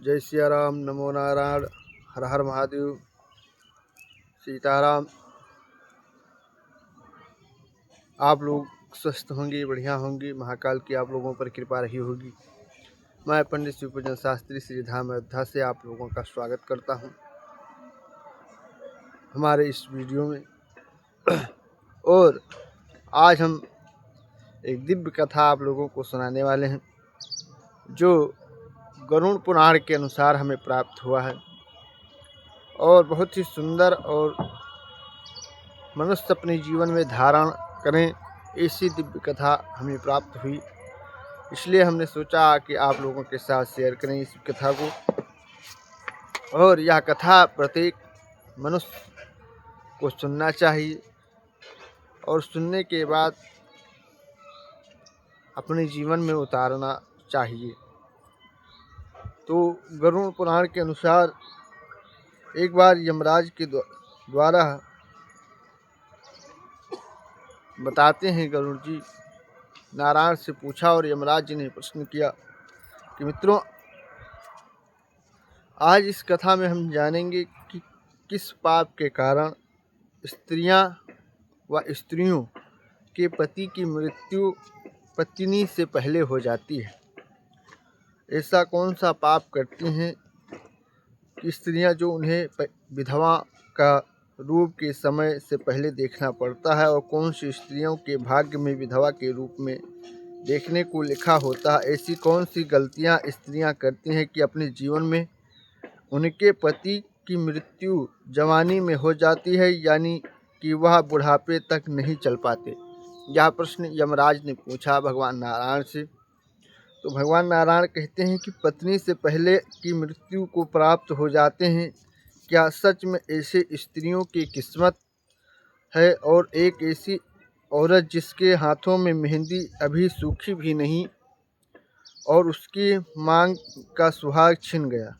जय सिया राम, नमो नारायण, हर हर महादेव, सीताराम। आप लोग स्वस्थ होंगे, बढ़िया होंगे, महाकाल की आप लोगों पर कृपा रही होगी। मैं पंडित शिवपूजन शास्त्री श्री धाम अयोध्या से आप लोगों का स्वागत करता हूं हमारे इस वीडियो में। और आज हम एक दिव्य कथा आप लोगों को सुनाने वाले हैं, जो गरुड़ पुराण के अनुसार हमें प्राप्त हुआ है और बहुत ही सुंदर और मनुष्य अपने जीवन में धारण करें ऐसी दिव्य कथा हमें प्राप्त हुई। इसलिए हमने सोचा कि आप लोगों के साथ शेयर करें इस कथा को। और यह कथा प्रत्येक मनुष्य को सुनना चाहिए और सुनने के बाद अपने जीवन में उतारना चाहिए। तो गरुड़ पुराण के अनुसार एक बार यमराज के द्वारा बताते हैं, गरुड़ जी नारायण से पूछा और यमराज जी ने प्रश्न किया कि मित्रों, आज इस कथा में हम जानेंगे कि किस पाप के कारण स्त्रियां व स्त्रियों के पति की मृत्यु पत्नी से पहले हो जाती है। ऐसा कौन सा पाप करती हैं कि स्त्रियां, जो उन्हें विधवा का रूप के समय से पहले देखना पड़ता है, और कौन सी स्त्रियों के भाग्य में विधवा के रूप में देखने को लिखा होता है। ऐसी कौन सी गलतियां स्त्रियां करती हैं कि अपने जीवन में उनके पति की मृत्यु जवानी में हो जाती है, यानी कि वह बुढ़ापे तक नहीं चल पाते। यह प्रश्न यमराज ने पूछा भगवान नारायण से। तो भगवान नारायण कहते हैं कि पत्नी से पहले की मृत्यु को प्राप्त हो जाते हैं। क्या सच में ऐसे स्त्रियों की किस्मत है? और एक ऐसी औरत जिसके हाथों में मेहंदी अभी सूखी भी नहीं और उसकी मांग का सुहाग छिन गया।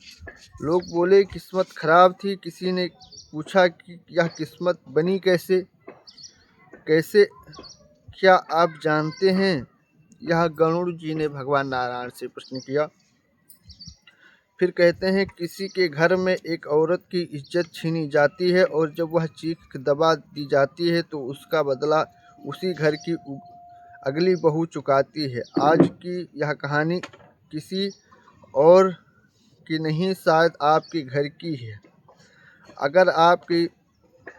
लोग बोले किस्मत खराब थी। किसी ने पूछा कि यह किस्मत बनी कैसे? क्या आप जानते हैं? यह गरुड़ जी ने भगवान नारायण से प्रश्न किया। फिर कहते हैं, किसी के घर में एक औरत की इज्जत छीनी जाती है और जब वह चीख दबा दी जाती है तो उसका बदला उसी घर की अगली बहू चुकाती है। आज की यह कहानी किसी और की नहीं, शायद आपके घर की है। अगर आपके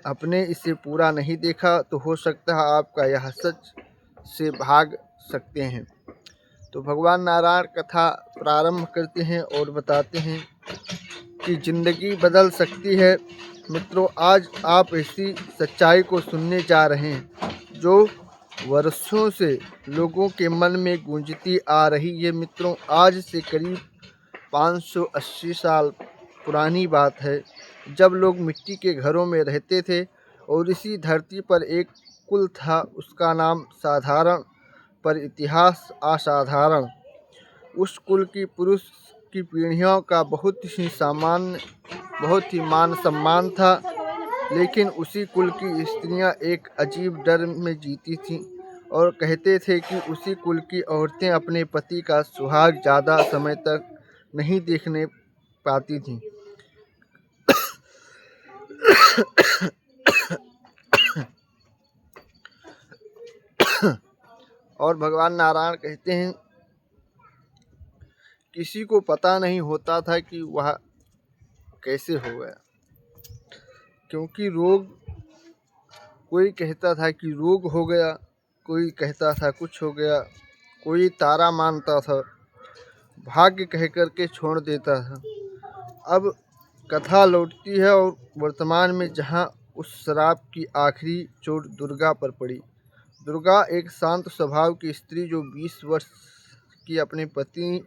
अपने इसे पूरा नहीं देखा तो हो सकता है आपका यह सच से भाग सकते हैं। तो भगवान नारायण कथा प्रारंभ करते हैं और बताते हैं कि जिंदगी बदल सकती है। मित्रों, आज आप ऐसी सच्चाई को सुनने जा रहे हैं जो वर्षों से लोगों के मन में गूंजती आ रही है। मित्रों, आज से करीब 580 साल पुरानी बात है, जब लोग मिट्टी के घरों में रहते थे और इसी धरती पर एक कुल था। उसका नाम साधारण पर इतिहास असाधारण। उस कुल की पुरुष की पीढ़ियों का बहुत ही मान सम्मान था, लेकिन उसी कुल की स्त्रियां एक अजीब डर में जीती थीं और कहते थे कि उसी कुल की औरतें अपने पति का सुहाग ज़्यादा समय तक नहीं देखने पाती थीं। और भगवान नारायण कहते हैं, किसी को पता नहीं होता था कि वह कैसे हो गया, क्योंकि कोई कहता था कि रोग हो गया, कोई कहता था कुछ हो गया, कोई तारा मानता था, भाग्य कह कर के छोड़ देता था। अब कथा लौटती है और वर्तमान में, जहाँ उस श्राप की आखिरी चोट दुर्गा पर पड़ी। दुर्गा एक शांत स्वभाव की स्त्री, जो 20 वर्ष की अपने पति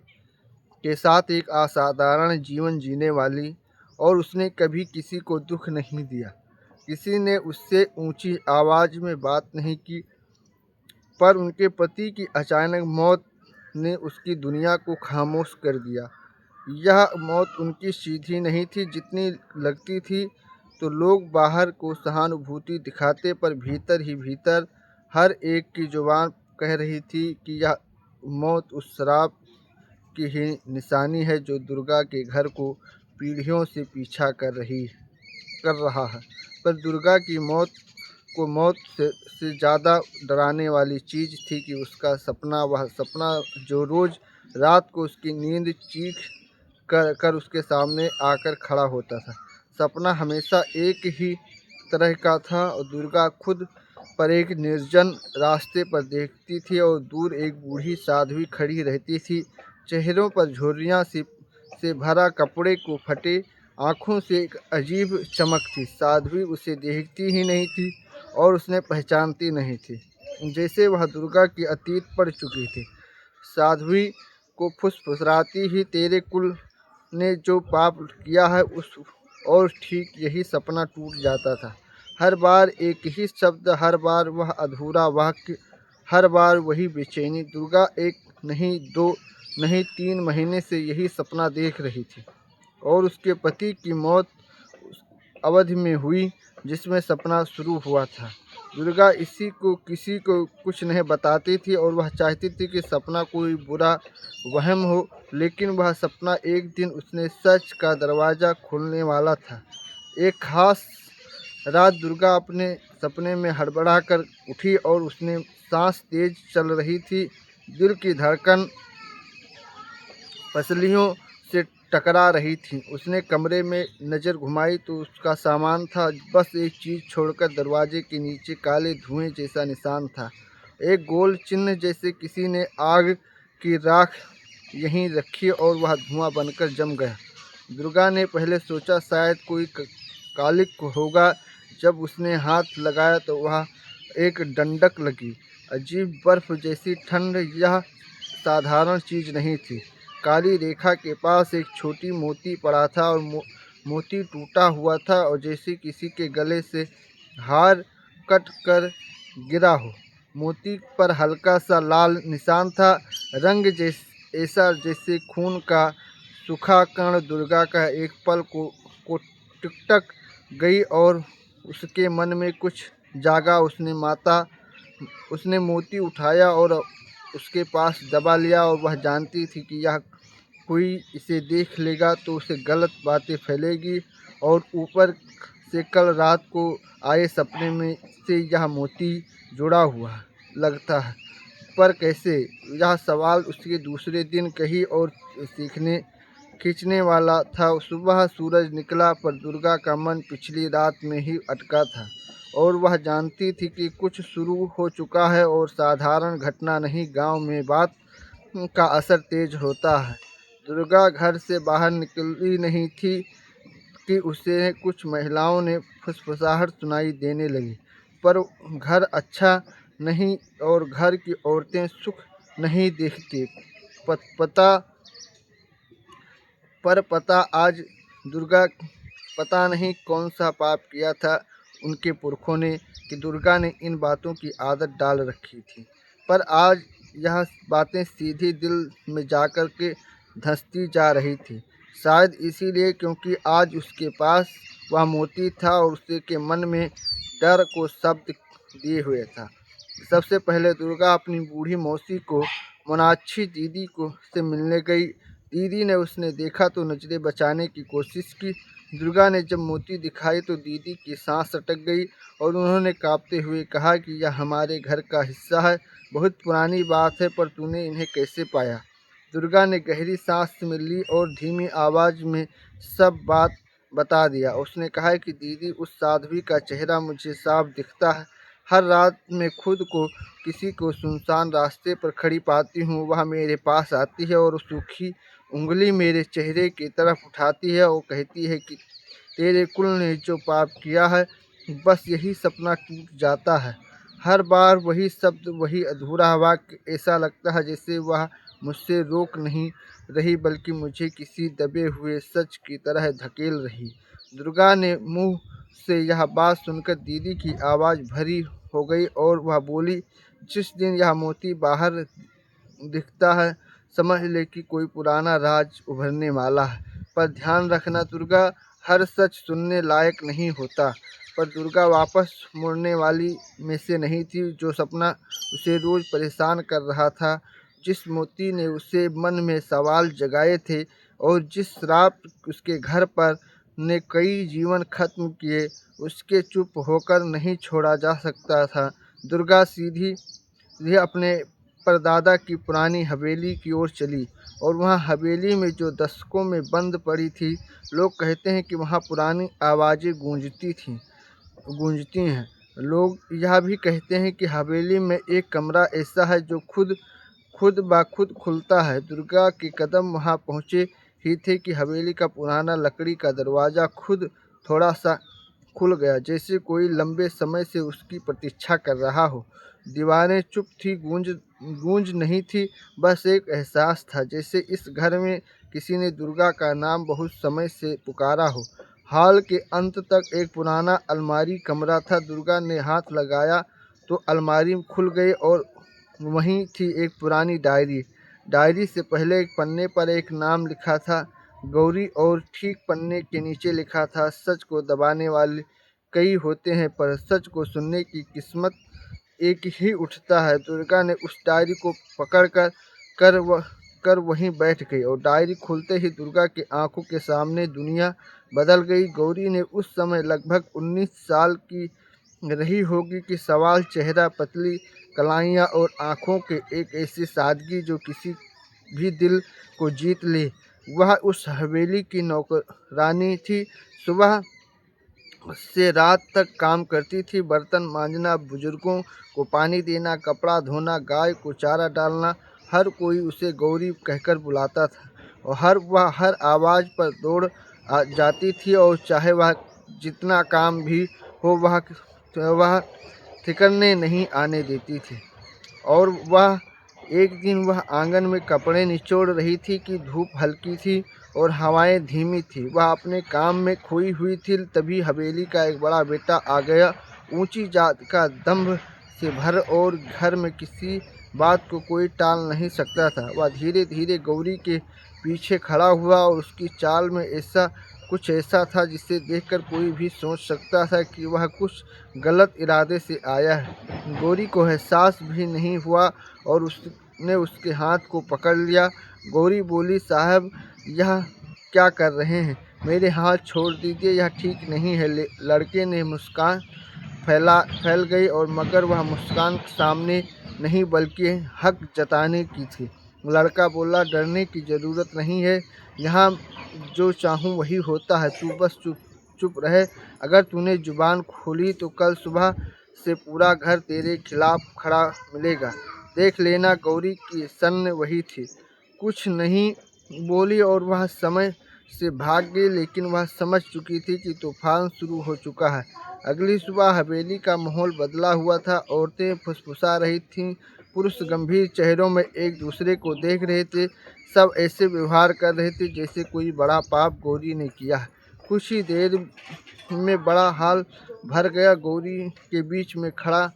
के साथ एक असाधारण जीवन जीने वाली, और उसने कभी किसी को दुख नहीं दिया। किसी ने उससे ऊंची आवाज़ में बात नहीं की, पर उनके पति की अचानक मौत ने उसकी दुनिया को खामोश कर दिया। यह मौत उनकी सीधी नहीं थी। जितनी लगती थी तो लोग बाहर को सहानुभूति दिखाते, पर भीतर ही भीतर हर एक की जुबान कह रही थी कि यह मौत उस श्राप की ही निशानी है जो दुर्गा के घर को पीढ़ियों से पीछा कर रहा है। पर दुर्गा की मौत से ज़्यादा डराने वाली चीज़ थी कि उसका सपना, वह सपना जो रोज़ रात को उसकी नींद चीख कर उसके सामने आकर खड़ा होता था। सपना हमेशा एक ही तरह का था और दुर्गा खुद पर एक निर्जन रास्ते पर देखती थी और दूर एक बूढ़ी साध्वी खड़ी रहती थी, चेहरों पर झुर्रियाँ से भरा, कपड़े को फटे, आँखों से एक अजीब चमक थी। साध्वी उसे देखती ही नहीं थी और उसने पहचानती नहीं थी, जैसे वह दुर्गा की अतीत पड़ चुकी थी। साध्वी को फुसफुसाती ही, तेरे कुल ने जो पाप किया है उस और ठीक यही सपना टूट जाता था। हर बार एक ही शब्द, हर बार वह अधूरा वाक्य, हर बार वही बेचैनी। दुर्गा एक नहीं, दो नहीं, 3 महीने से यही सपना देख रही थी और उसके पति की मौत उस अवधि में हुई जिसमें सपना शुरू हुआ था। दुर्गा किसी को कुछ नहीं बताती थी और वह चाहती थी कि सपना कोई बुरा वहम हो, लेकिन वह सपना एक दिन उसने सच का दरवाज़ा खोलने वाला था। एक खास रात दुर्गा अपने सपने में हड़बड़ा कर उठी और उसने सांस तेज चल रही थी, दिल की धड़कन पसलियों से टकरा रही थी। उसने कमरे में नज़र घुमाई तो उसका सामान था, बस एक चीज़ छोड़कर दरवाजे के नीचे काले धुएं जैसा निशान था, एक गोल चिन्ह, जैसे किसी ने आग की राख यहीं रखी और वह धुआं बनकर जम गया। दुर्गा ने पहले सोचा शायद कोई कालिक होगा। जब उसने हाथ लगाया तो वह एक डंडक लगी, अजीब बर्फ जैसी ठंड। यह साधारण चीज़ नहीं थी। काली रेखा के पास एक छोटी मोती पड़ा था और मोती टूटा हुआ था और जैसे किसी के गले से हार कट कर गिरा हो। मोती पर हल्का सा लाल निशान था, रंग ऐसा जैसे खून का सूखा कण। दुर्गा का एक पल को टिकटक गई और उसके मन में कुछ जागा। उसने मोती उठाया और उसके पास दबा लिया और वह जानती थी कि यह कोई इसे देख लेगा तो उसे गलत बातें फैलेगी और ऊपर से कल रात को आए सपने में से यह मोती जुड़ा हुआ लगता है, पर कैसे? यह सवाल उसके दूसरे दिन कहीं और खींचने वाला था। सुबह सूरज निकला पर दुर्गा का मन पिछली रात में ही अटका था और वह जानती थी कि कुछ शुरू हो चुका है और साधारण घटना नहीं, गांव में बात का असर तेज होता है। दुर्गा घर से बाहर निकली नहीं थी कि उसे कुछ महिलाओं ने फुसफुसाहट सुनाई देने लगी, पर घर अच्छा नहीं और घर की औरतें सुख नहीं देखती। पता आज दुर्गा पता नहीं कौन सा पाप किया था उनके पुरखों ने कि दुर्गा ने इन बातों की आदत डाल रखी थी। पर आज यह बातें सीधी दिल में जाकर के धंसती जा रही थी, शायद इसीलिए क्योंकि आज उसके पास वह मोती था और उसके मन में डर को शब्द दिए हुए था। सबसे पहले दुर्गा अपनी बूढ़ी मौसी को, मोनाक्षी दीदी को से मिलने गई। दीदी ने उसने देखा तो नजरें बचाने की कोशिश की। दुर्गा ने जब मोती दिखाई तो दीदी की सांस अटक गई और उन्होंने कांपते हुए कहा कि यह हमारे घर का हिस्सा है, बहुत पुरानी बात है, पर तूने इन्हें कैसे पाया? दुर्गा ने गहरी सांस में ली और धीमी आवाज़ में सब बात बता दिया। उसने कहा कि दीदी, उस साध्वी का चेहरा मुझे साफ दिखता है। हर रात मैं खुद को किसी को सुनसान रास्ते पर खड़ी पाती हूँ। वह मेरे पास आती है और सूखी उंगली मेरे चेहरे की तरफ उठाती है और कहती है कि तेरे कुल ने जो पाप किया है, बस यही सपना टूट जाता है। हर बार वही शब्द, वही अधूरा वाक्य। ऐसा लगता है जैसे वह मुझसे रोक नहीं रही बल्कि मुझे किसी दबे हुए सच की तरह धकेल रही। दुर्गा ने मुंह से यह बात सुनकर दीदी की आवाज़ भरी हो गई और वह बोली, जिस दिन यह मोती बाहर दिखता है समझ ले कि कोई पुराना राज उभरने वाला है। पर ध्यान रखना दुर्गा, हर सच सुनने लायक नहीं होता। पर दुर्गा वापस मुड़ने वाली में से नहीं थी। जो सपना उसे रोज़ परेशान कर रहा था, जिस मोती ने उसे मन में सवाल जगाए थे और जिस श्राप उसके घर पर ने कई जीवन खत्म किए, उसके चुप होकर नहीं छोड़ा जा सकता था। दुर्गा सीधी सीधे अपने परदादा की पुरानी हवेली की ओर चली और वहाँ हवेली में जो दशकों में बंद पड़ी थी, लोग कहते हैं कि वहाँ पुरानी आवाज़ें गूंजती हैं। लोग यह भी कहते हैं कि हवेली में एक कमरा ऐसा है जो खुद खुद ब खुद खुलता है। दुर्गा के कदम वहाँ पहुँचे ही थे कि हवेली का पुराना लकड़ी का दरवाज़ा खुद थोड़ा सा खुल गया, जैसे कोई लंबे समय से उसकी प्रतीक्षा कर रहा हो। दीवारें चुप थी, गूंज नहीं थी, बस एक एहसास था जैसे इस घर में किसी ने दुर्गा का नाम बहुत समय से पुकारा हो। हॉल के अंत तक एक पुराना अलमारी कमरा था। दुर्गा ने हाथ लगाया तो अलमारी खुल गई और वहीं थी एक पुरानी डायरी। डायरी से पहले एक पन्ने पर एक नाम लिखा था, गौरी, और ठीक पन्ने के नीचे लिखा था, सच को दबाने वाले कई होते हैं पर सच को सुनने की किस्मत एक ही उठता है। दुर्गा ने उस डायरी को पकड़ कर वहीं बैठ गई और डायरी खुलते ही दुर्गा की आंखों के सामने दुनिया बदल गई। गौरी ने उस समय लगभग 19 साल की रही होगी कि सवाल चेहरा, पतली कलाइयाँ और आँखों के एक ऐसी सादगी जो किसी भी दिल को जीत ले। वह उस हवेली की नौकरानी थी। सुबह से रात तक काम करती थी, बर्तन मांजना, बुजुर्गों को पानी देना, कपड़ा धोना, गाय को चारा डालना। हर कोई उसे गौरी कहकर बुलाता था और वह हर आवाज़ पर दौड़ जाती थी और चाहे वह जितना काम भी हो वह ठिकरने नहीं आने देती थी। और वह एक दिन वह आंगन में कपड़े निचोड़ रही थी कि धूप हल्की थी और हवाएं धीमी थी। वह अपने काम में खोई हुई थी, तभी हवेली का एक बड़ा बेटा आ गया, ऊंची जात का, दंभ से भर, और घर में किसी बात को कोई टाल नहीं सकता था। वह धीरे धीरे गौरी के पीछे खड़ा हुआ और उसकी चाल में कुछ ऐसा था जिसे देखकर कोई भी सोच सकता था कि वह कुछ गलत इरादे से आया है। गौरी को एहसास भी नहीं हुआ और उसने उसके हाथ को पकड़ लिया। गौरी बोली, साहब यह क्या कर रहे हैं? मेरे हाथ छोड़ दीजिए, यह ठीक नहीं है। लड़के ने मुस्कान फैल गई और मगर वह मुस्कान सामने नहीं बल्कि हक जताने की थी। लड़का बोला, डरने की ज़रूरत नहीं है, यहाँ जो चाहूँ वही होता है, तू बस चुप रहे। अगर तूने जुबान खोली तो कल सुबह से पूरा घर तेरे खिलाफ खड़ा मिलेगा, देख लेना। गौरी की सन्न वही थी, कुछ नहीं बोली और वह समय से भाग गई, लेकिन वह समझ चुकी थी कि तूफान शुरू हो चुका है। अगली सुबह हवेली का माहौल बदला हुआ था। औरतें फुसफुसा रही थीं, पुरुष गंभीर चेहरों में एक दूसरे को देख रहे थे। सब ऐसे व्यवहार कर रहे थे जैसे कोई बड़ा पाप गौरी ने किया है। कुछ ही देर में बड़ा हाल भर गया। गौरी के बीच में खड़ा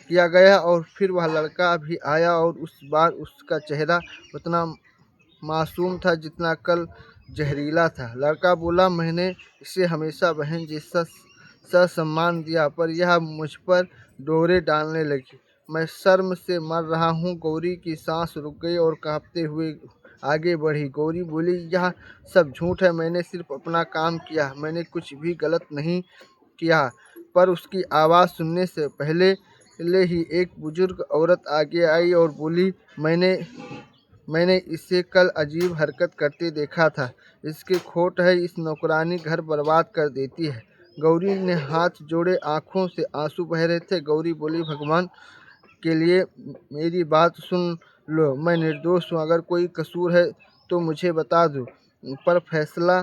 किया गया और फिर वह लड़का भी आया और उस बार उसका चेहरा उतना मासूम था जितना कल जहरीला था। लड़का बोला, मैंने इसे हमेशा बहन जैसा सम्मान दिया, पर यह मुझ पर डोरे डालने लगी। मैं शर्म से मर रहा हूँ। गौरी की सांस रुक गई और कांपते हुए आगे बढ़ी। गौरी बोली, यह सब झूठ है, मैंने सिर्फ अपना काम किया, मैंने कुछ भी गलत नहीं किया। पर उसकी आवाज़ सुनने से पहले ही एक बुजुर्ग औरत आगे आई और बोली, मैंने इसे कल अजीब हरकत करते देखा था। इसकी खोट है, इस नौकरानी घर बर्बाद कर देती है। गौरी ने हाथ जोड़े, आंखों से आंसू बह रहे थे। गौरी बोली, भगवान के लिए मेरी बात सुन लो, मैं निर्दोष हूँ। अगर कोई कसूर है तो मुझे बता दो, पर फैसला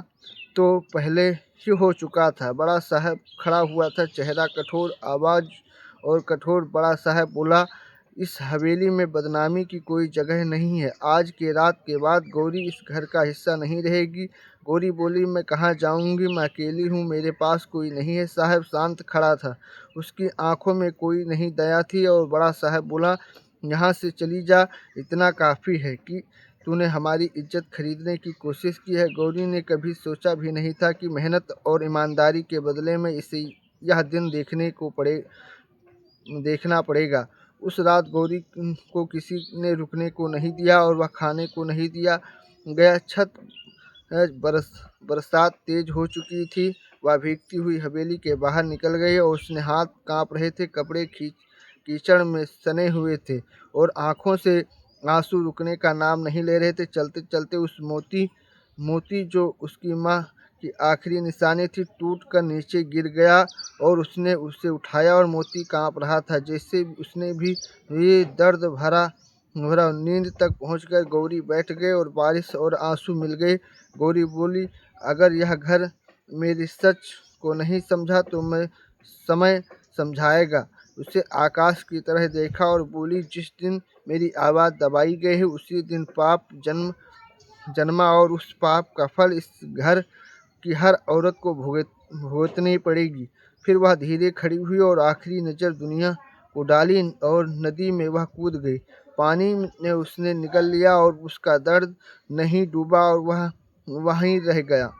तो पहले ही हो चुका था। बड़ा साहब खड़ा हुआ था, चेहरा कठोर, आवाज़ और कठोर। बड़ा साहब बोला, इस हवेली में बदनामी की कोई जगह नहीं है। आज के रात के बाद गौरी इस घर का हिस्सा नहीं रहेगी। गौरी बोली, मैं कहाँ जाऊंगी, मैं अकेली हूँ, मेरे पास कोई नहीं है। साहब शांत खड़ा था, उसकी आंखों में कोई नहीं दया थी। और बड़ा साहब बोला, यहाँ से चली जा, इतना काफ़ी है कि तूने हमारी इज्जत खरीदने की कोशिश की है। गौरी ने कभी सोचा भी नहीं था कि मेहनत और ईमानदारी के बदले में इसे यह दिन देखना पड़ेगा। उस रात गौरी को किसी ने रुकने को नहीं दिया और वह खाने को नहीं दिया गया। छत बरसात तेज हो चुकी थी। वह भीगती हुई हवेली के बाहर निकल गई और उसने हाथ कांप रहे थे, कपड़े कीचड़ में सने हुए थे और आंखों से आंसू रुकने का नाम नहीं ले रहे थे। चलते चलते उस मोती जो उसकी माँ की आखिरी निशानी थी, टूट कर नीचे गिर गया और उसने उसे उठाया और मोती कांप रहा था जैसे उसने भी ये दर्द भरा नींद तक पहुंचकर गौरी बैठ गए और बारिश और आंसू मिल गए। गौरी बोली, अगर यह घर मेरी सच को नहीं समझा तो मैं समय समझाएगा। उसे आकाश की तरह देखा और बोली, जिस दिन मेरी आवाज़ दबाई गई है उसी दिन पाप जन्मा और उस पाप का फल इस घर की हर औरत को भुगतनी पड़ेगी। फिर वह धीरे खड़ी हुई और आखिरी नज़र दुनिया को डाली और नदी में वह कूद गई। पानी ने उसने निगल लिया और उसका दर्द नहीं डूबा और वह वहीं रह गया।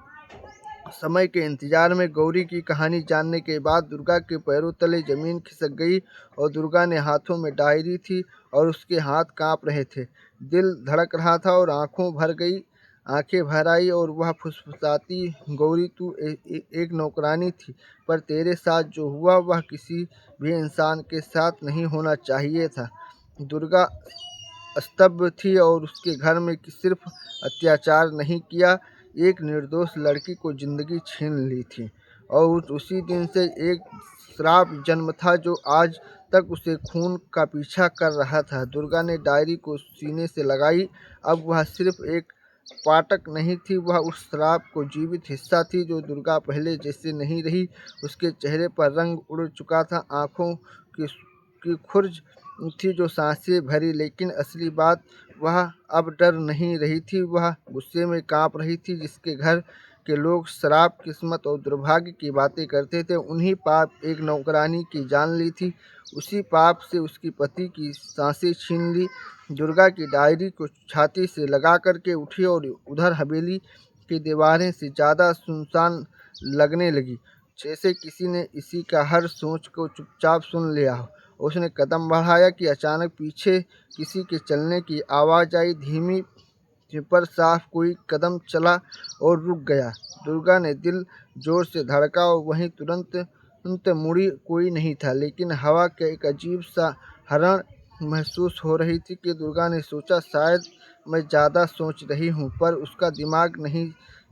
समय के इंतजार में गौरी की कहानी जानने के बाद दुर्गा के पैरों तले जमीन खिसक गई और दुर्गा ने हाथों में डायरी थी और उसके हाथ कांप रहे थे। दिल धड़क रहा था और आंखें भर आई और वह फुसफुसाती, गौरी तू एक नौकरानी थी, पर तेरे साथ जो हुआ वह किसी भी इंसान के साथ नहीं होना चाहिए था। दुर्गा स्तब्ध थी और उसके घर में सिर्फ अत्याचार नहीं किया, एक निर्दोष लड़की को जिंदगी छीन ली थी और उसी दिन से एक श्राप जन्म था जो आज तक उसे खून का पीछा कर रहा था। दुर्गा ने डायरी को सीने से लगाई। अब वह सिर्फ एक पाठक नहीं थी, वह उस श्राप को जीवित हिस्सा थी। जो दुर्गा पहले जैसे नहीं रही, उसके चेहरे पर रंग उड़ चुका था, आँखों की खुर्ज थी जो सांसें भरी, लेकिन असली बात वह अब डर नहीं रही थी, वह गुस्से में कांप रही थी। जिसके घर के लोग शराब, किस्मत और दुर्भाग्य की बातें करते थे, उन्हीं पाप एक नौकरानी की जान ली थी। उसी पाप से उसकी पति की सांसें छीन ली। दुर्गा की डायरी को छाती से लगा करके उठी और उधर हवेली की दीवारें से ज़्यादा सुनसान लगने लगी, जैसे किसी ने इसी का हर सोच को चुपचाप सुन लिया हो। उसने कदम बढ़ाया कि अचानक पीछे किसी के चलने की आवाज़ आई, धीमी पर साफ। कोई कदम चला और रुक गया। दुर्गा ने दिल जोर से धड़का और वहीं तुरंत मुड़ी। कोई नहीं था, लेकिन हवा का एक अजीब सा हरण महसूस हो रही थी कि दुर्गा ने सोचा, शायद मैं ज़्यादा सोच रही हूँ, पर उसका दिमाग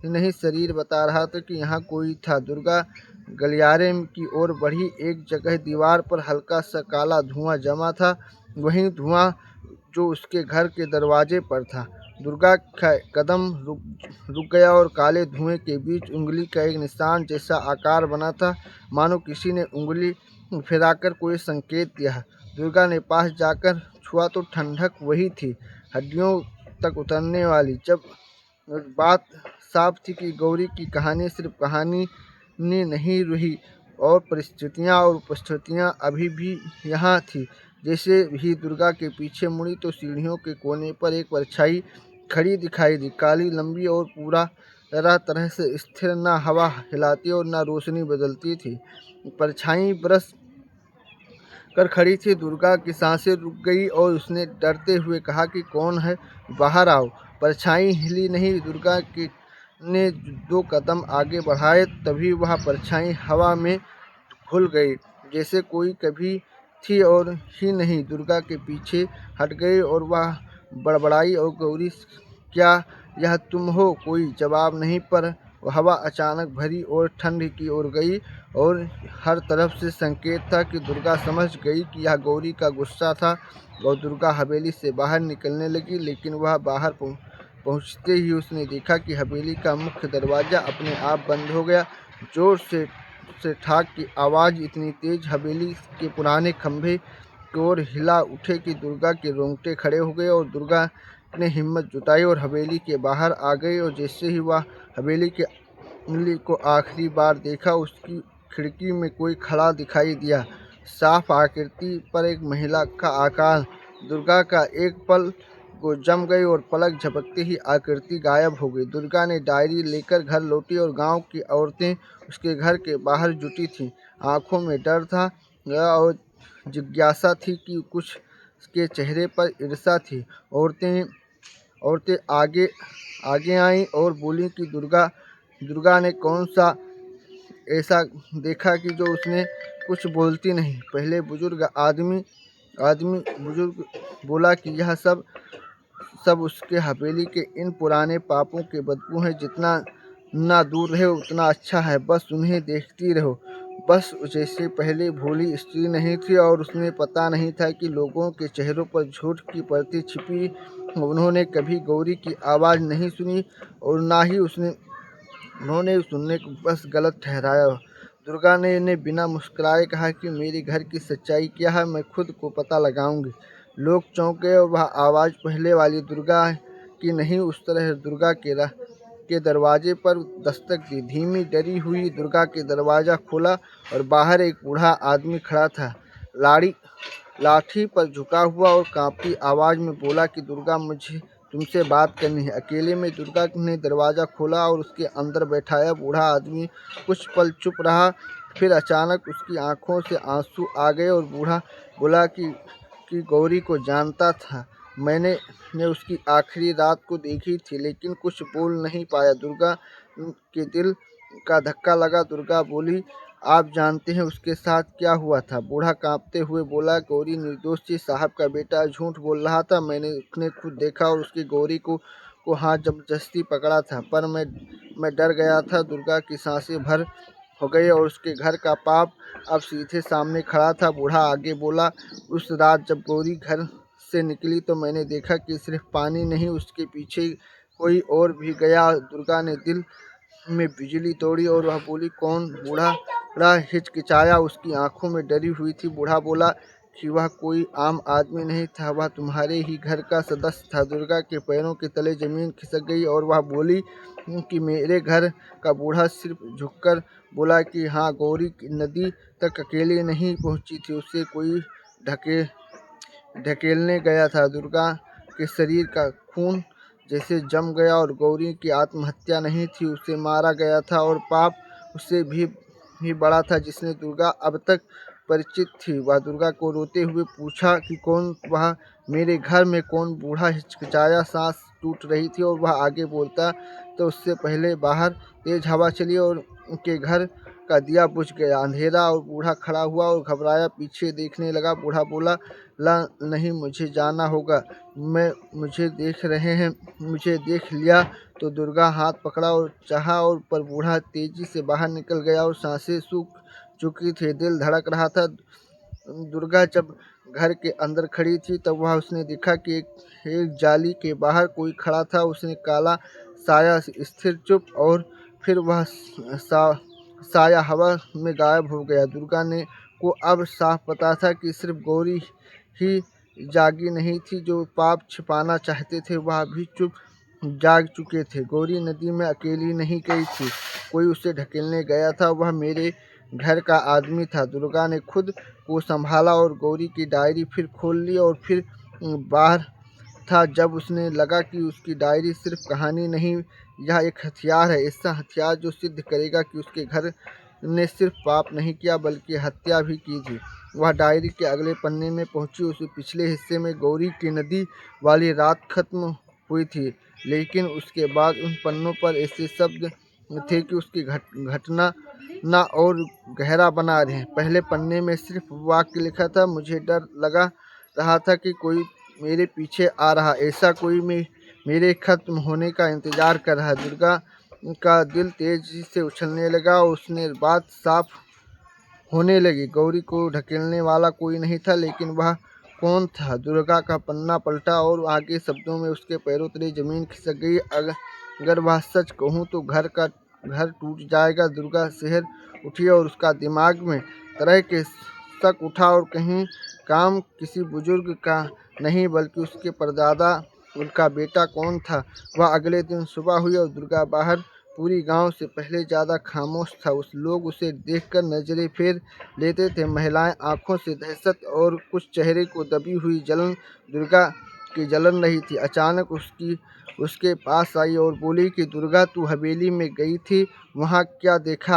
नहीं शरीर बता रहा था कि यहाँ कोई था। दुर्गा गलियारे की ओर बढ़ी। एक जगह दीवार पर हल्का सा काला धुआं जमा था, वही धुआं जो उसके घर के दरवाजे पर था। दुर्गा का कदम रुक गया और काले धुएं के बीच उंगली का एक निशान जैसा आकार बना था, मानो किसी ने उंगली फिराकर कोई संकेत दिया। दुर्गा ने पास जाकर छुआ तो ठंडक वही थी, हड्डियों तक उतरने वाली। जब बात साफ थी कि गौरी की कहानी सिर्फ कहानी नहीं रही और परिस्थितियाँ और उपस्थितियाँ अभी भी यहाँ थी। जैसे ही दुर्गा के पीछे मुड़ी तो सीढ़ियों के कोने पर एक परछाई खड़ी दिखाई दी, काली, लंबी और पूरा तरह से स्थिर, न हवा हिलाती और न रोशनी बदलती थी। परछाई बरस कर खड़ी थी। दुर्गा की सांसें रुक गई और उसने डरते हुए कहा कि कौन है, बाहर आओ। परछाई हिली नहीं। दुर्गा ने 2 कदम आगे बढ़ाए, तभी वह परछाई हवा में घुल गई, जैसे कोई कभी थी और ही नहीं। दुर्गा के पीछे हट गई और वह बड़बड़ाई, और गौरी, क्या यह तुम हो? कोई जवाब नहीं, पर हवा अचानक भरी और ठंड की ओर गई और हर तरफ से संकेत था कि दुर्गा समझ गई कि यह गौरी का गुस्सा था और दुर्गा हवेली से बाहर निकलने लगी। लेकिन वह बाहर पहुंचते ही उसने देखा कि हवेली का मुख्य दरवाज़ा अपने आप बंद हो गया। जोर से ठाक की आवाज़ इतनी तेज हवेली के पुराने खंभे की ओर हिला उठे कि दुर्गा के रोंगटे खड़े हो गए और दुर्गा ने हिम्मत जुटाई और हवेली के बाहर आ गई। और जैसे ही वह हवेली के उंगली को आखिरी बार देखा, उसकी खिड़की में कोई खड़ा दिखाई दिया, साफ आकृति पर एक महिला का आकार। दुर्गा का एक पल को जम गई और पलक झपकते ही आकृति गायब हो गई। दुर्गा ने डायरी लेकर घर लौटी और गांव की औरतें उसके घर के बाहर जुटी थीं। आंखों में डर था और जिज्ञासा थी कि कुछ के चेहरे पर ईर्ष्या थी। औरतें औरतें आगे आगे आईं और बोलीं कि दुर्गा दुर्गा ने कौन सा ऐसा देखा कि जो उसने कुछ बोलती नहीं। पहले बुजुर्ग आदमी आदमी बुजुर्ग बोला कि यह सब सब उसके हवेली के इन पुराने पापों के बदबू हैं। जितना ना दूर रहे उतना अच्छा है, बस उन्हें देखती रहो। बस जैसे पहले भोली स्त्री नहीं थी और उसने पता नहीं था कि लोगों के चेहरों पर झूठ की परतें छिपी। उन्होंने कभी गौरी की आवाज़ नहीं सुनी और ना ही उन्होंने सुनने को बस गलत ठहराया। दुर्गा ने इन्हें बिना मुस्कुराए कहा कि मेरे घर की सच्चाई क्या है, मैं खुद को पता लगाऊंगी। लोग चौंक गए और वह आवाज़ पहले वाली दुर्गा की नहीं, उस तरह दुर्गा के दरवाजे पर दस्तक दी। धीमी डरी हुई दुर्गा के दरवाज़ा खोला और बाहर एक बूढ़ा आदमी खड़ा था। लाड़ी लाठी पर झुका हुआ और कांपती आवाज़ में बोला कि दुर्गा, मुझे तुमसे बात करनी है। अकेले में दुर्गा ने दरवाज़ा खोला और उसके अंदर बैठाया। बूढ़ा आदमी कुछ पल चुप रहा, फिर अचानक उसकी आंखों से आंसू आ गए और बूढ़ा बोला कि गौरी को जानता था। मैंने उसकी आखिरी रात को देखी थी, लेकिन कुछ बोल नहीं पाया। दुर्गा के दिल का धक्का लगा। दुर्गा बोली, आप जानते हैं उसके साथ क्या हुआ था? बूढ़ा कांपते हुए बोला, गौरी निर्दोष थी, साहब का बेटा झूठ बोल रहा था। मैंने खुद देखा और उसकी गौरी को हाथ जबरदस्ती पकड़ा था, पर मैं डर गया था। दुर्गा की सांसें भर हो गई और उसके घर का पाप अब सीधे सामने खड़ा था। बूढ़ा आगे बोला, उस रात जब गौरी घर से निकली तो मैंने देखा कि सिर्फ पानी नहीं, उसके पीछे कोई और भी गया। दुर्गा ने दिल में बिजली तोड़ी और वह बोली, कौन? बूढ़ा हिचकिचाया, उसकी आंखों में डरी हुई थी। बूढ़ा बोला कि वह कोई आम आदमी नहीं था, वह तुम्हारे ही घर का सदस्य था। दुर्गा के पैरों के तले जमीन खिसक गई और वह बोली कि मेरे घर का? बूढ़ा सिर्फ झुककर बोला कि हाँ, गौरी नदी तक अकेले नहीं पहुंची थी, उसे कोई ढके ढकेलने गया था। दुर्गा के शरीर का खून जैसे जम गया और गौरी की आत्महत्या नहीं थी, उसे मारा गया था और पाप उससे भी बड़ा था जिसने दुर्गा अब तक परिचित थी। वह दुर्गा को रोते हुए पूछा कि कौन? वह मेरे घर में कौन? बूढ़ा हिचकिचाया, सांस टूट रही थी और वह आगे बोलता तो उससे पहले बाहर तेज हवा चली और उनके घर का दिया बुझ गया। अंधेरा और बूढ़ा खड़ा हुआ और घबराया पीछे देखने लगा। बूढ़ा बोला, ला नहीं, मुझे जाना होगा, मुझे देख रहे हैं, मुझे देख लिया। तो दुर्गा हाथ पकड़ा और चाहा और पर बूढ़ा तेजी से बाहर निकल गया और सांसें सूख चुकी थी, दिल धड़क रहा था। दुर्गा जब घर के अंदर खड़ी थी तब वह उसने देखा कि एक जाली के बाहर कोई खड़ा था। उसने काला साया स्थिर चुप और फिर वह साया हवा में गायब हो गया। दुर्गा ने को अब साफ पता था कि सिर्फ गौरी ही जागी नहीं थी, जो पाप छिपाना चाहते थे वह भी चुप जाग चुके थे। गौरी नदी में अकेली नहीं गई थी, कोई उसे ढकेलने गया था, वह मेरे घर का आदमी था। दुर्गा ने खुद को संभाला और गौरी की डायरी फिर खोल ली और फिर बाहर था। जब उसने लगा कि उसकी डायरी सिर्फ कहानी नहीं, यह एक हथियार है, ऐसा हथियार जो सिद्ध करेगा कि उसके घर ने सिर्फ पाप नहीं किया बल्कि हत्या भी की थी। वह डायरी के अगले पन्ने में पहुंची। उस पिछले हिस्से में गौरी की नदी वाली रात खत्म हुई थी, लेकिन उसके बाद उन पन्नों पर ऐसे शब्द थे कि उसकी घटना ना और गहरा बना रहे। पहले पन्ने में सिर्फ वाक्य लिखा था, मुझे डर लगा रहा था कि कोई मेरे पीछे आ रहा, ऐसा कोई मेरे खत्म होने का इंतजार कर रहा। दुर्गा का दिल तेजी से उछलने लगा और उसने बात साफ होने लगी। गौरी को ढकेलने वाला कोई नहीं था, लेकिन वह कौन था? दुर्गा का पन्ना पलटा और आगे शब्दों में उसके पैरों तले जमीन खिसक गई। अगर वह सच कहूँ तो घर टूट जाएगा। दुर्गा शहर उठी और उसका दिमाग में तरह के शक उठा और कहीं काम किसी बुजुर्ग का नहीं बल्कि उसके परदादा उनका बेटा कौन था। वह अगले दिन सुबह हुई और दुर्गा बाहर पूरी गांव से पहले ज़्यादा खामोश था। उस लोग उसे देखकर नजरें फेर लेते थे, महिलाएं आंखों से दहशत और कुछ चेहरे को दबी हुई जलन। दुर्गा की जलन रही थी। अचानक उसके पास आई और बोली कि दुर्गा, तू हवेली में गई थी, वहाँ क्या देख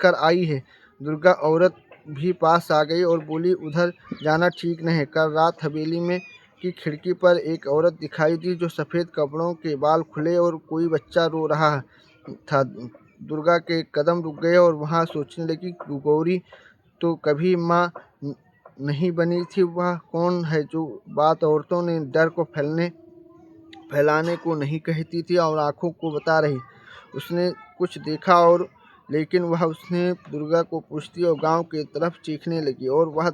कर आई है? दुर्गा औरत भी पास आ गई और बोली, उधर जाना ठीक नहीं। कल रात हवेली में की खिड़की पर एक औरत दिखाई दी जो सफ़ेद कपड़ों के बाल खुले और कोई बच्चा रो रहा था। दुर्गा के कदम रुक गए और वहाँ सोचने लगी, गौरी तो कभी माँ नहीं बनी थी। वह कौन है जो बात औरतों ने डर को फैलाने को नहीं कहती थी और आँखों को बता रही। उसने कुछ देखा और लेकिन वह उसने दुर्गा को पूछती और गांव की तरफ चीखने लगी और वह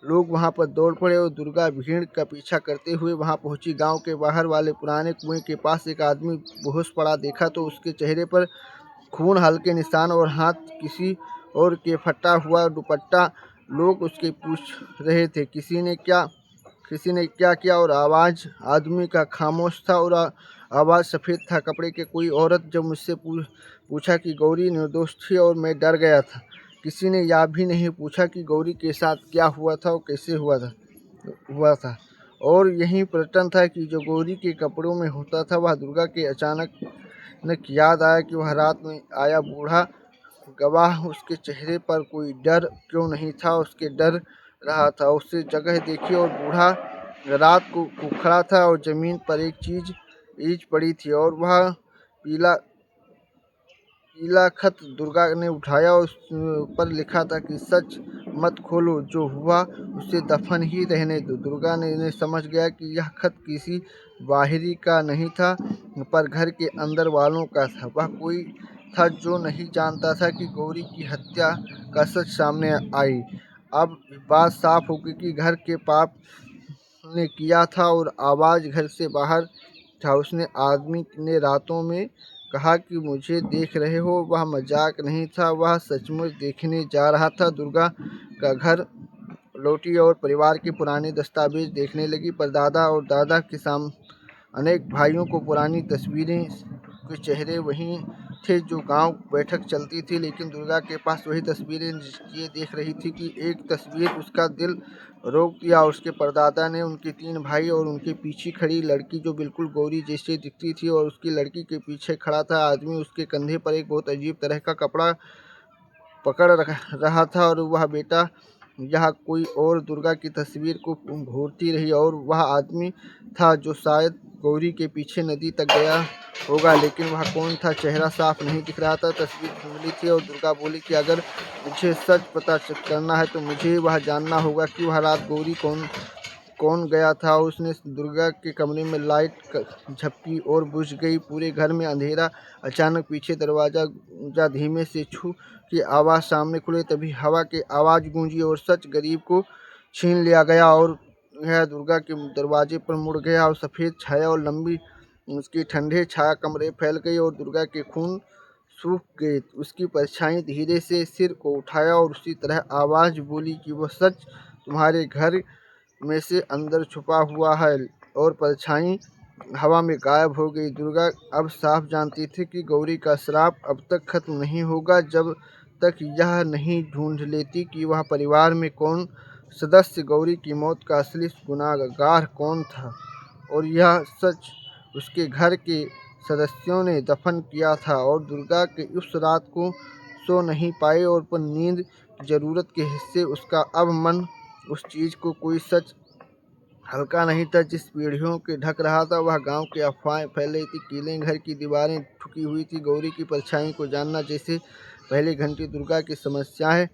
लोग वहां पर दौड़ पड़े और दुर्गा भीड़ का पीछा करते हुए वहां पहुंची। गांव के बाहर वाले पुराने कुएं के पास एक आदमी बेहोश पड़ा देखा तो उसके चेहरे पर खून, हल्के निशान और हाथ किसी और के फटा हुआ दुपट्टा। लोग उसके पूछ रहे थे किसी ने क्या किया और आवाज़ आदमी का खामोश था और आवाज़ सफ़ेद था कपड़े के। कोई औरत जब मुझसे पूछा कि गौरी निर्दोष थी और मैं डर गया था। किसी ने यह भी नहीं पूछा कि गौरी के साथ क्या हुआ था और कैसे हुआ था। और यही प्रश्न था कि जो गौरी के कपड़ों में होता था। वह दुर्गा के अचानक याद आया कि वह रात में आया बूढ़ा गवाह, उसके चेहरे पर कोई डर क्यों नहीं था। उसके डर रहा था। उससे जगह देखी और बूढ़ा रात को खड़ा था और जमीन पर एक चीज ईज पड़ी थी और वह पीला पीला खत दुर्गा ने उठाया और उस पर लिखा था कि सच मत खोलो, जो हुआ उसे दफन ही रहने दो। दुर्गा ने समझ गया कि यह खत किसी बाहरी का नहीं था पर घर के अंदर वालों का था। वह कोई था जो नहीं जानता था कि गौरी की हत्या का सच सामने आई। अब बात साफ हो गई कि घर के पाप ने किया था और आवाज़ घर से बाहर था। उसने आदमी ने रातों में कहा कि मुझे देख रहे हो। वह मजाक नहीं था, वह सचमुच देखने जा रहा था। दुर्गा का घर लौटी और परिवार के पुराने दस्तावेज देखने लगी। परदादा और दादा के अनेक भाइयों को पुरानी तस्वीरें के चेहरे वही थे जो गांव बैठक चलती थी, लेकिन दुर्गा के पास वही तस्वीरें ये देख रही थी कि एक तस्वीर उसका दिल रोक दिया। उसके परदादा ने उनके 3 भाई और उनके पीछे खड़ी लड़की जो बिल्कुल गौरी जैसी दिखती थी और उसकी लड़की के पीछे खड़ा था आदमी उसके कंधे पर एक बहुत अजीब तरह का कपड़ा पकड़ रहा था और वह बेटा यह कोई और दुर्गा की तस्वीर को घूरती रही। और वह आदमी था जो शायद गौरी के पीछे नदी तक गया होगा, लेकिन वह कौन था चेहरा साफ नहीं दिख रहा था। तस्वीर धुंधली थी और दुर्गा बोली कि अगर मुझे सच पता करना है तो मुझे वह जानना होगा कि वह रात गौरी कौन गया था। उसने दुर्गा के कमरे में लाइट झपकी और बुझ गई। पूरे घर में अंधेरा। अचानक पीछे दरवाजा धीमे से छू की आवाज़ सामने खुले, तभी हवा की आवाज़ गूंजी और सच गरीब को छीन लिया गया। और यह दुर्गा के दरवाजे पर मुड़ गया और सफ़ेद छाया और लंबी उसकी ठंडे छाया कमरे फैल गई और दुर्गा के खून सूख गए। उसकी परछाई धीरे से सिर को उठाया और उसी तरह आवाज़ बोली कि वह सच तुम्हारे घर में से अंदर छुपा हुआ है। और परछाई हवा में गायब हो गई। दुर्गा अब साफ जानती थी कि गौरी का श्राप अब तक खत्म नहीं होगा जब तक यह नहीं ढूंढ लेती कि वह परिवार में कौन सदस्य गौरी की मौत का असली गुनाहगार कौन था। और यह सच उसके घर के सदस्यों ने दफन किया था। और दुर्गा के उस रात को सो नहीं पाए और पर नींद जरूरत के हिस्से उसका अब मन उस चीज़ को कोई सच हल्का नहीं था जिस पीढ़ियों के ढक रहा था। वह गांव की अफवाहें फैल रही थी, किले घर की दीवारें ठुकी हुई थी। गौरी की परछाई को जानना जैसे पहली घंटी दुर्गा की समस्या है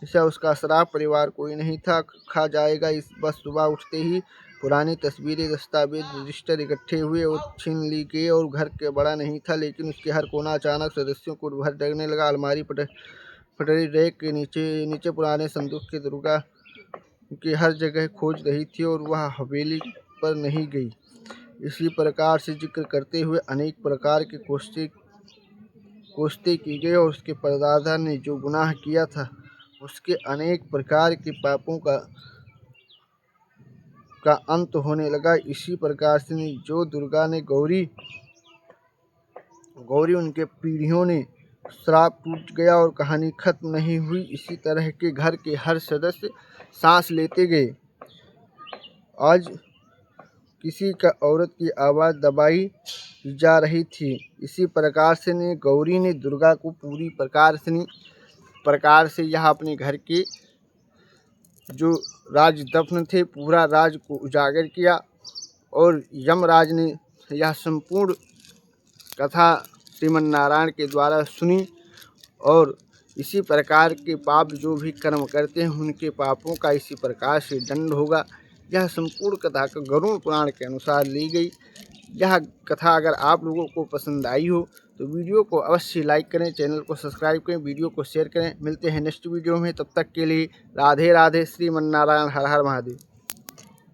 ऐसा उसका श्राप। परिवार कोई नहीं था, खा जाएगा। इस बस सुबह उठते ही पुरानी तस्वीरें, दस्तावेज, रजिस्टर इकट्ठे हुए और छीन ली गए। और घर के बड़ा नहीं था लेकिन उसके हर कोना अचानक सदस्यों को भर डरने लगा। अलमारी पटरी रैक के नीचे पुराने संदूक के दुर्गा की हर जगह खोज रही थी और वह हवेली पर नहीं गई। इसी प्रकार से जिक्र करते हुए अनेक प्रकार के कोष्ठे की गई और उसके परदादा ने जो गुनाह किया था उसके अनेक प्रकार के पापों का अंत होने लगा। इसी प्रकार से जो दुर्गा ने गौरी उनके पीढ़ियों ने श्राप टूट गया और कहानी खत्म नहीं हुई। इसी तरह के घर के हर सदस्य सांस लेते गए। आज किसी का औरत की आवाज़ दबाई जा रही थी। इसी प्रकार से गौरी ने दुर्गा को पूरी प्रकार से यह अपने घर के जो राज दफन थे पूरा राज को उजागर किया और यमराज ने यह संपूर्ण कथा श्रीमन नारायण के द्वारा सुनी और इसी प्रकार के पाप जो भी कर्म करते हैं उनके पापों का इसी प्रकार से दंड होगा। यह संपूर्ण कथा का गरुड़ पुराण के अनुसार ली गई। यह कथा अगर आप लोगों को पसंद आई हो तो वीडियो को अवश्य लाइक करें, चैनल को सब्सक्राइब करें, वीडियो को शेयर करें। मिलते हैं नेक्स्ट वीडियो में, तब तक के लिए राधे राधे। श्रीमन नारायण हर हर महादेव।